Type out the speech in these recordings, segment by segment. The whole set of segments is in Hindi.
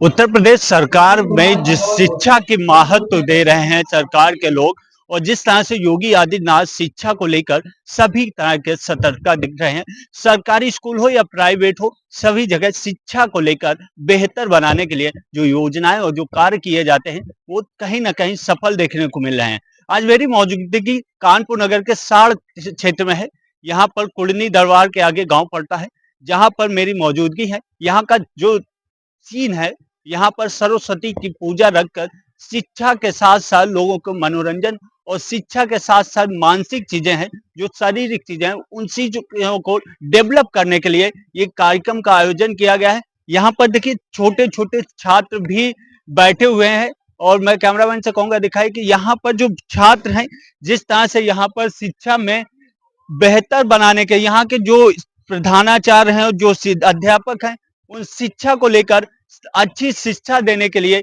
उत्तर प्रदेश सरकार में जिस शिक्षा की महत्व दे रहे हैं सरकार के लोग और जिस तरह से योगी आदित्यनाथ शिक्षा को लेकर सभी तरह के सतर्कता दिख रहे हैं। सरकारी स्कूल हो या प्राइवेट हो, सभी जगह शिक्षा को लेकर बेहतर बनाने के लिए जो योजनाएं और जो कार्य किए जाते हैं वो कहीं ना कहीं सफल देखने को मिल रहे हैं। आज मेरी मौजूदगी कानपुर नगर के साड़ क्षेत्र में है। यहाँ पर कुड़नी दरबार के आगे गांव पड़ता है, जहां पर मेरी मौजूदगी है। यहाँ का जो सीन है, यहाँ पर सरस्वती की पूजा रखकर शिक्षा के साथ साथ लोगों को मनोरंजन और शिक्षा के साथ साथ मानसिक चीजें हैं, जो शारीरिक चीजें हैं, उन चीजों को डेवलप करने के लिए ये कार्यक्रम का आयोजन किया गया है। यहाँ पर देखिए छोटे छोटे छात्र भी बैठे हुए हैं और मैं कैमरामैन से कहूंगा दिखाई कि यहाँ पर जो छात्र हैं, जिस तरह से यहाँ पर शिक्षा में बेहतर बनाने के यहाँ के जो प्रधानाचार्य हैं और जो अध्यापक हैं, उन शिक्षा को लेकर अच्छी शिक्षा देने के लिए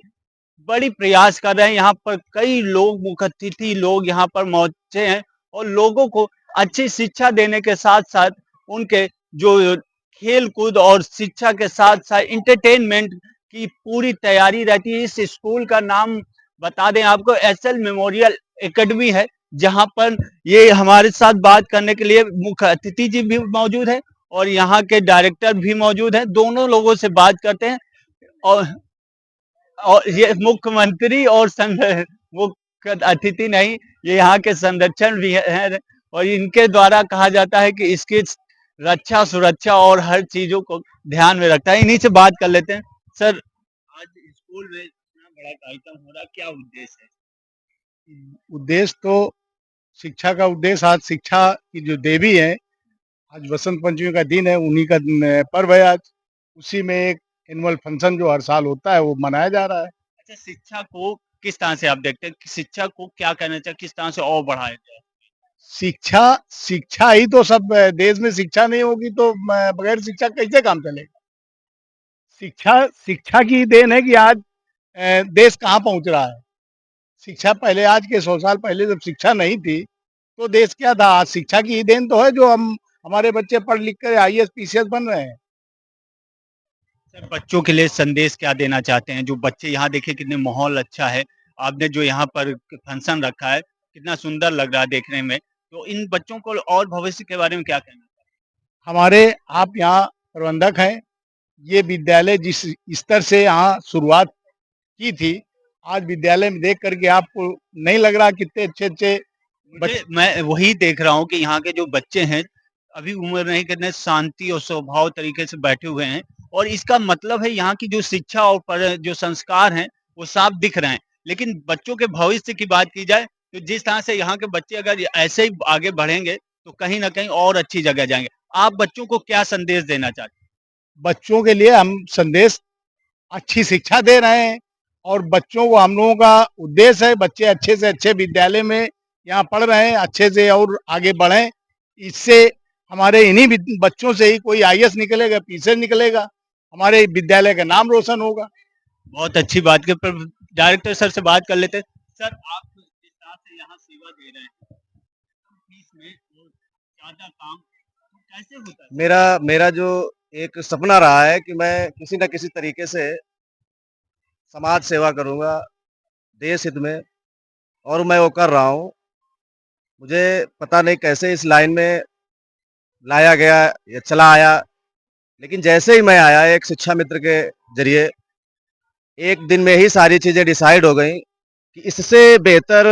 बड़ी प्रयास कर रहे हैं। यहाँ पर कई लोग मुख्य अतिथि लोग यहाँ पर पहुंचे हैं और लोगों को अच्छी शिक्षा देने के साथ साथ उनके जो खेल कूद और शिक्षा के साथ साथ इंटरटेनमेंट की पूरी तैयारी रहती है। इस स्कूल का नाम बता दें आपको, एसएल मेमोरियल एकेडमी है, जहां पर ये हमारे साथ बात करने के लिए मुख्य अतिथि जी भी मौजूद है और यहाँ के डायरेक्टर भी मौजूद है। दोनों लोगों से बात करते हैं। और ये मुख्यमंत्री और मुख्य अतिथि नहीं, ये यहाँ के संरक्षण भी हैं और इनके द्वारा कहा जाता है कि इसकी रक्षा सुरक्षा और हर चीजों को ध्यान में रखता है। इन्हीं से बात कर लेते हैं। सर, आज स्कूल में इतना बड़ा कार्यक्रम हो रहा, क्या उद्देश्य है? उद्देश्य तो शिक्षा का उद्देश्य, आज शिक्षा की जो देवी है, आज बसंत पंचमी का दिन है, उन्हीं का पर्व है आज। उसी में एक एनुअल फंक्शन जो हर साल होता है वो मनाया जा रहा है। अच्छा, शिक्षा को किस तरह से आप देखते हैं कि शिक्षा को क्या करना चाहिए, किस तरह से और बढ़ाया जाए? शिक्षा शिक्षा ही तो सब देश में शिक्षा नहीं होगी तो बगैर शिक्षा कैसे काम चलेगा। शिक्षा शिक्षा की देन है कि आज देश कहाँ पहुंच रहा है। शिक्षा पहले, आज के 100 साल पहले जब शिक्षा नहीं थी तो देश क्या था। आज शिक्षा की ही देन तो है जो हम हमारे बच्चे पढ़ लिख कर आईएएस पीसीएस बन रहे हैं। सर, बच्चों के लिए संदेश क्या देना चाहते हैं? जो बच्चे यहाँ देखिए कितने माहौल अच्छा है, आपने जो यहाँ पर फंक्शन रखा है कितना सुंदर लग रहा है देखने में, तो इन बच्चों को और भविष्य के बारे में क्या कहना? हमारे आप यहाँ प्रबंधक हैं, ये विद्यालय जिस स्तर से यहाँ शुरुआत की थी, आज विद्यालय में देख करके आपको नहीं लग रहा कितने अच्छे-अच्छे मुझे मैं वही देख रहा हूँ कि यहाँ के जो बच्चे हैं, अभी उम्र नहीं कितने शांति और स्वभाव तरीके से बैठे हुए हैं और इसका मतलब है यहाँ की जो शिक्षा और जो संस्कार हैं, वो साफ दिख रहे हैं। लेकिन बच्चों के भविष्य की बात की जाए, तो जिस तरह से यहाँ के बच्चे अगर ऐसे ही आगे बढ़ेंगे, तो कहीं न कहीं और अच्छी जगह जाएँगे। आप बच्चों को क्या संदेश देना चाहते हैं? बच्चों के लिए हम संदेश अच्छी शिक्षा दे रहे हैं और बच्चों को, हम लोगों का उद्देश्य है बच्चे अच्छे से अच्छे विद्यालय में यहाँ पढ़ रहे हैं, अच्छे से और आगे बढ़ें। इससे हमारे इन्हीं बच्चों से ही कोई आईएएस निकलेगा, पीसीएस निकलेगा, हमारे विद्यालय का नाम रोशन होगा। बहुत अच्छी बात की, पर डायरेक्टर सर से बात कर लेते हैं। सर, आप जिस तरह से यहाँ सेवा दे रहे हैं, कम फीस में और ज़्यादा काम, तो कैसे होता है? मेरा मेरा जो एक सपना रहा है कि मैं किसी न किसी तरीके से समाज सेवा करूँगा, देश हित में, और मैं वो कर रहा हूँ। मुझे पता नहीं कैसे इस लाइन में लाया गया या चला आया, लेकिन जैसे ही मैं आया एक शिक्षा मित्र के ज़रिए, एक दिन में ही सारी चीज़ें डिसाइड हो गईं कि इससे बेहतर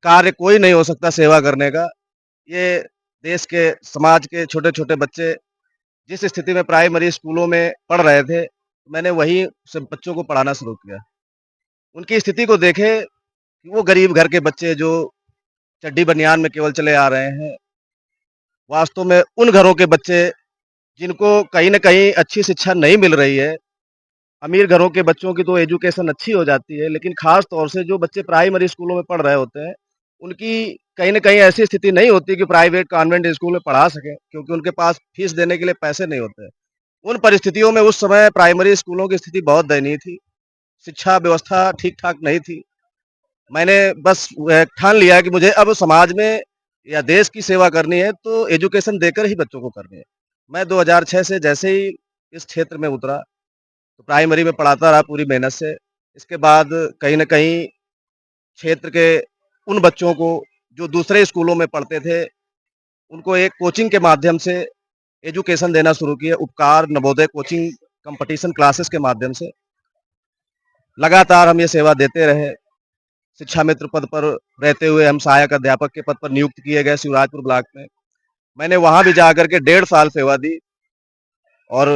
कार्य कोई नहीं हो सकता सेवा करने का। ये देश के, समाज के छोटे-छोटे बच्चे जिस स्थिति में प्राइमरी स्कूलों में पढ़ रहे थे, मैंने वहीं से बच्चों को पढ़ाना शुरू किया। उनकी स्थिति को देखे कि वो गरीब घर के बच्चे जो चड्डी बनियान में केवल चले आ रहे हैं, वास्तव में उन घरों के बच्चे जिनको कहीं न कहीं अच्छी शिक्षा नहीं मिल रही है। अमीर घरों के बच्चों की तो एजुकेशन अच्छी हो जाती है, लेकिन ख़ास तौर से जो बच्चे प्राइमरी स्कूलों में पढ़ रहे होते हैं, उनकी कहीं न कहीं ऐसी स्थिति नहीं होती कि प्राइवेट कॉन्वेंट स्कूल में पढ़ा सकें, क्योंकि उनके पास फीस देने के लिए पैसे नहीं होते। उन परिस्थितियों में उस समय प्राइमरी स्कूलों की स्थिति बहुत दयनीय थी। शिक्षा व्यवस्था ठीक-ठाक नहीं थी। मैंने बस ठान लिया कि मुझे अब समाज में या देश की सेवा करनी है, तो एजुकेशन देकर ही बच्चों को करनी है। मैं 2006 से जैसे ही इस क्षेत्र में उतरा, तो प्राइमरी में पढ़ाता रहा पूरी मेहनत से। इसके बाद कहीं न कहीं क्षेत्र के उन बच्चों को जो दूसरे स्कूलों में पढ़ते थे, उनको एक कोचिंग के माध्यम से एजुकेशन देना शुरू किया। उपकार नवोदय कोचिंग कॉम्पिटिशन क्लासेस के माध्यम से लगातार हम ये सेवा देते रहे। शिक्षा मित्र पद पर रहते हुए हम सहायक अध्यापक के पद पर नियुक्त किए गए शिवराजपुर ब्लॉक में। मैंने वहाँ भी जाकर के 1.5 साल सेवा दी और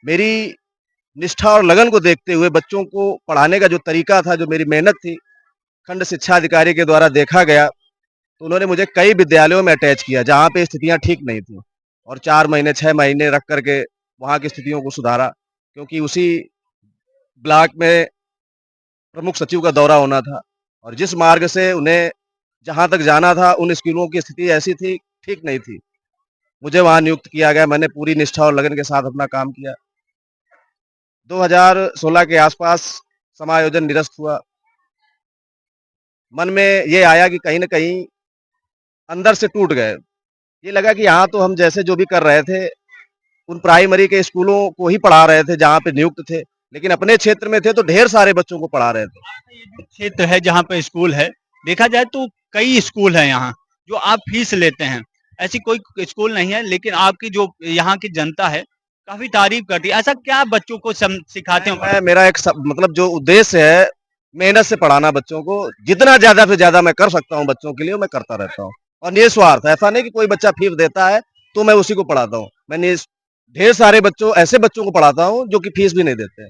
मेरी निष्ठा और लगन को देखते हुए बच्चों को पढ़ाने का जो तरीका था, जो मेरी मेहनत थी, खंड शिक्षा अधिकारी के द्वारा देखा गया, तो उन्होंने मुझे कई विद्यालयों में अटैच किया, जहाँ पे स्थितियाँ ठीक नहीं थी और 4 महीने, 6 महीने रख कर के वहाँ की स्थितियों को सुधारा। क्योंकि उसी ब्लॉक में प्रमुख सचिव का दौरा होना था और जिस मार्ग से उन्हें जहाँ तक जाना था, उन स्कूलों की स्थिति ऐसी थी, ठीक नहीं थी। मुझे वहाँ नियुक्त किया गया, मैंने पूरी निष्ठा और लगन के साथ अपना काम किया। 2016 के आसपास समायोजन निरस्त हुआ। मन में ये आया कि कहीं न कहीं अंदर से टूट गए। ये लगा कि यहाँ तो हम जैसे जो भी कर रहे थे, उन प्राइमरी के स्कूलों को ही पढ़ा रहे थे जहाँ पे नियुक्त थे, लेकिन अपने क्षेत्र में थे तो ढेर सारे बच्चों को पढ़ा रहे थे। क्षेत्र है जहाँ पे स्कूल है, देखा जाए तो कई स्कूल हैं यहाँ जो आप फीस लेते हैं। ऐसी कोई स्कूल नहीं है, लेकिन आपकी जो यहाँ की जनता है काफी तारीफ करती है। ऐसा क्या बच्चों को सिखाते हो? मेरा एक मतलब जो उद्देश्य है, मेहनत से पढ़ाना बच्चों को, जितना ज़्यादा से ज़्यादा मैं कर सकता हूँ बच्चों के लिए, मैं करता रहता हूँ। और निस्वार्थ, ऐसा नहीं कि कोई बच्चा फीस देता है तो मैं उसी को पढ़ाता हूँ। मैं ढेर सारे ऐसे बच्चों को पढ़ाता हूँ जो कि फीस भी नहीं देते हैं।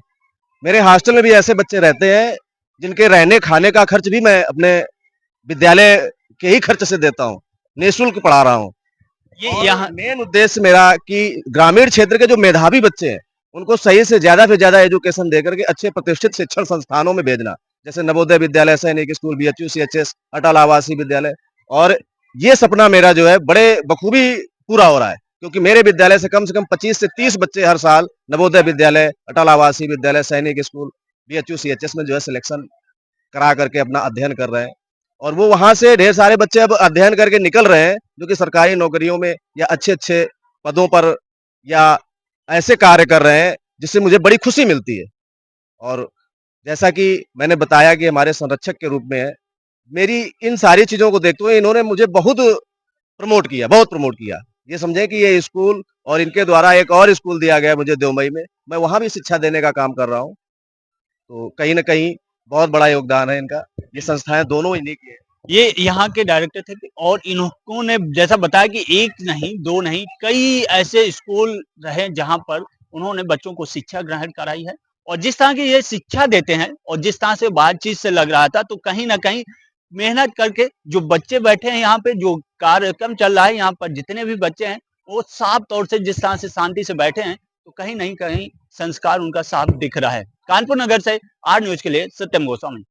मेरे हॉस्टल में भी ऐसे बच्चे रहते हैं जिनके रहने खाने का खर्च भी मैं अपने विद्यालय के ही खर्च से देता हूँ, निःशुल्क पढ़ा रहा हूँ। ये यहाँ मेन उद्देश्य मेरा कि ग्रामीण क्षेत्र के जो मेधावी बच्चे हैं, उनको सही से ज़्यादा एजुकेशन देकर के अच्छे प्रतिष्ठित शिक्षण संस्थानों में भेजना, जैसे नवोदय विद्यालय, सैनिक स्कूल, बीएचयू, सीएचएस, अटल आवासीय विद्यालय। और ये सपना मेरा जो है बड़े बखूबी पूरा हो रहा है, क्योंकि मेरे विद्यालय से कम 25 से 30 बच्चे हर साल नवोदय विद्यालय, अटल आवासीय विद्यालय, सैनिक स्कूल, बीएचयू, सीएचएस में जो है सिलेक्शन करा करके अपना अध्ययन कर रहे हैं। और वो वहाँ से ढेर सारे बच्चे अब अध्ययन करके निकल रहे हैं, जो कि सरकारी नौकरियों में या अच्छे-अच्छे पदों पर या ऐसे कार्य कर रहे हैं, जिससे मुझे बड़ी खुशी मिलती है। और जैसा कि मैंने बताया कि हमारे संरक्षक के रूप में है, मेरी इन सारी चीज़ों को देखते हुए इन्होंने मुझे बहुत प्रमोट किया। ये समझें कि ये स्कूल और इनके द्वारा एक और स्कूल दिया गया मुझे देवमई में, मैं वहाँ भी शिक्षा देने का काम कर रहा हूँ। तो कहीं न कहीं बहुत बड़ा योगदान है इनका। ये संस्थाएँ दोनों इन्हीं की हैं। ये यहाँ के डायरेक्टर थे और इन्होंने जैसा बताया कि एक नहीं, दो नहीं, कई ऐसे स्कूल रहे जहाँ पर उन्होंने बच्चों को शिक्षा ग्रहण कराई है। और जिस तरह की ये शिक्षा देते हैं और जिस तरह से बातचीत से लग रहा था, तो कहीं न कहीं मेहनत करके जो बच्चे बैठे हैं यहाँ पे, जो कार्यक्रम चल रहा है यहाँ पर, जितने भी बच्चे हैं, वो साफ तौर से जिस तरह से शांति से बैठे हैं, तो कहीं नहीं कहीं संस्कार उनका साफ दिख रहा है। कानपुर नगर से आर न्यूज़ के लिए सत्यम गोस्वामी।